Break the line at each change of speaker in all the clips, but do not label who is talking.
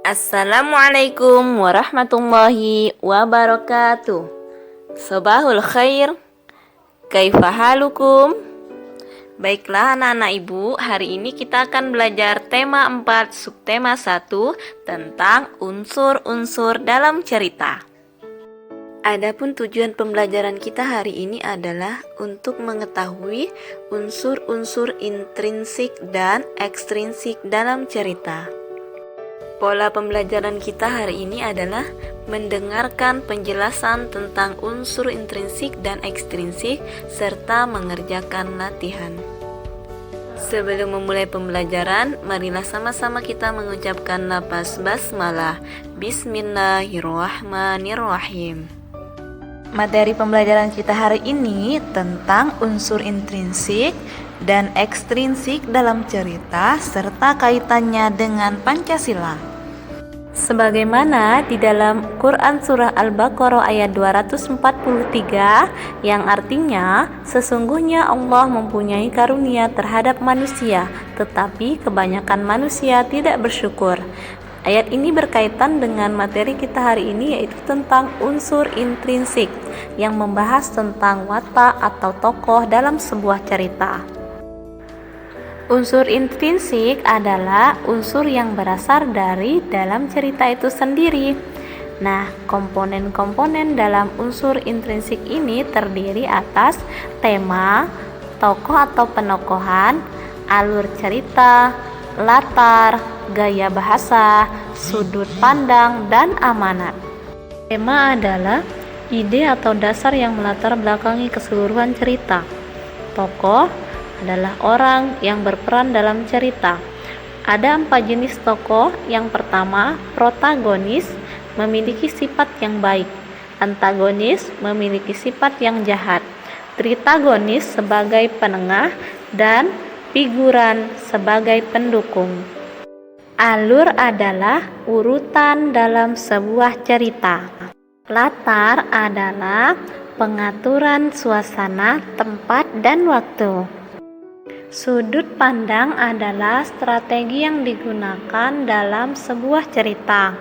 Assalamualaikum warahmatullahi wabarakatuh. Sobahul khair. Kaifa halukum? Baiklah anak-anak ibu, hari ini kita akan belajar tema 4 subtema 1 tentang unsur-unsur dalam cerita. Adapun tujuan pembelajaran kita hari ini adalah untuk mengetahui unsur-unsur intrinsik dan ekstrinsik dalam cerita. Pola pembelajaran kita hari ini adalah mendengarkan penjelasan tentang unsur intrinsik dan ekstrinsik serta mengerjakan latihan. Sebelum memulai pembelajaran, marilah sama-sama kita mengucapkan lafaz basmalah. Bismillahirrahmanirrahim. Materi pembelajaran kita hari ini tentang unsur intrinsik dan ekstrinsik dalam cerita serta kaitannya dengan Pancasila. Sebagaimana di dalam Quran Surah Al-Baqarah ayat 243 yang artinya sesungguhnya Allah mempunyai karunia terhadap manusia, tetapi kebanyakan manusia tidak bersyukur. Ayat ini berkaitan dengan materi kita hari ini, yaitu tentang unsur intrinsik yang membahas tentang watak atau tokoh dalam sebuah cerita. Unsur intrinsik adalah unsur yang berasal dari dalam cerita itu sendiri. Nah, komponen-komponen dalam unsur intrinsik ini terdiri atas tema, tokoh atau penokohan, alur cerita, latar, gaya bahasa, sudut pandang, dan amanat. Tema adalah ide atau dasar yang melatar belakangi keseluruhan cerita. Tokoh adalah orang yang berperan dalam cerita. Ada 4 jenis tokoh. Yang pertama, protagonis memiliki sifat yang baik, antagonis memiliki sifat yang jahat, tritagonis sebagai penengah, dan figuran sebagai pendukung. Alur adalah urutan dalam sebuah cerita. Latar adalah pengaturan suasana, tempat, dan waktu. Sudut pandang adalah strategi yang digunakan dalam sebuah cerita.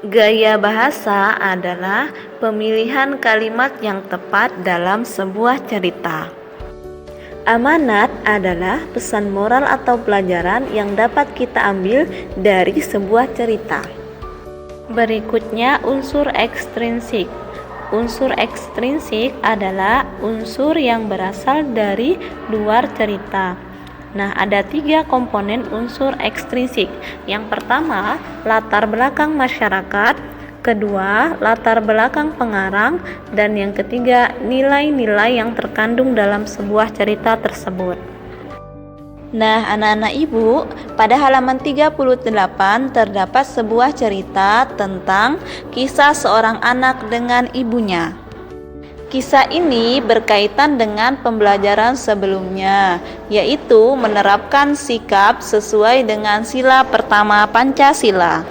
Gaya bahasa adalah pemilihan kalimat yang tepat dalam sebuah cerita. Amanat adalah pesan moral atau pelajaran yang dapat kita ambil dari sebuah cerita. Berikutnya unsur ekstrinsik. Unsur ekstrinsik adalah unsur yang berasal dari luar cerita. Nah, ada 3 komponen unsur ekstrinsik. Yang pertama, latar belakang masyarakat. Kedua, latar belakang pengarang. Dan yang ketiga, nilai-nilai yang terkandung dalam sebuah cerita tersebut. Nah, anak-anak ibu, pada halaman 38 terdapat sebuah cerita tentang kisah seorang anak dengan ibunya. Kisah ini berkaitan dengan pembelajaran sebelumnya, yaitu menerapkan sikap sesuai dengan sila pertama Pancasila.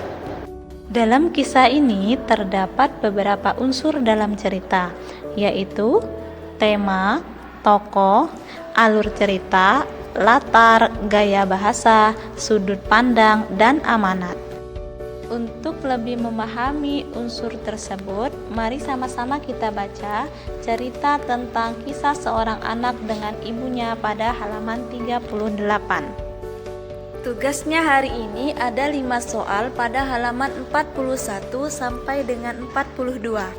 Dalam kisah ini terdapat beberapa unsur dalam cerita, yaitu tema, tokoh, alur cerita, latar, gaya bahasa, sudut pandang, dan amanat. Untuk lebih memahami unsur tersebut, mari sama-sama kita baca cerita tentang kisah seorang anak dengan ibunya pada halaman 38. Tugasnya hari ini ada 5 soal pada halaman 41 sampai dengan 42.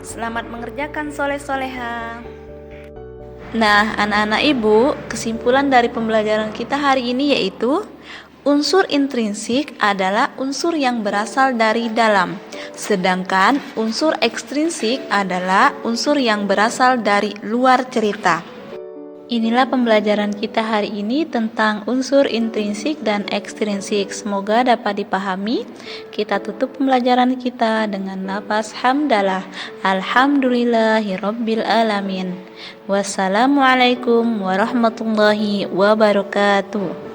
Selamat mengerjakan soleh-soleha. Nah, anak-anak ibu, kesimpulan dari pembelajaran kita hari ini yaitu unsur intrinsik adalah unsur yang berasal dari dalam, sedangkan unsur ekstrinsik adalah unsur yang berasal dari luar cerita. Inilah pembelajaran kita hari ini tentang unsur intrinsik dan ekstrinsik. Semoga dapat dipahami. Kita tutup pembelajaran kita dengan lafaz hamdalah. Alhamdulillahirabbil alamin. Wassalamualaikum warahmatullahi wabarakatuh.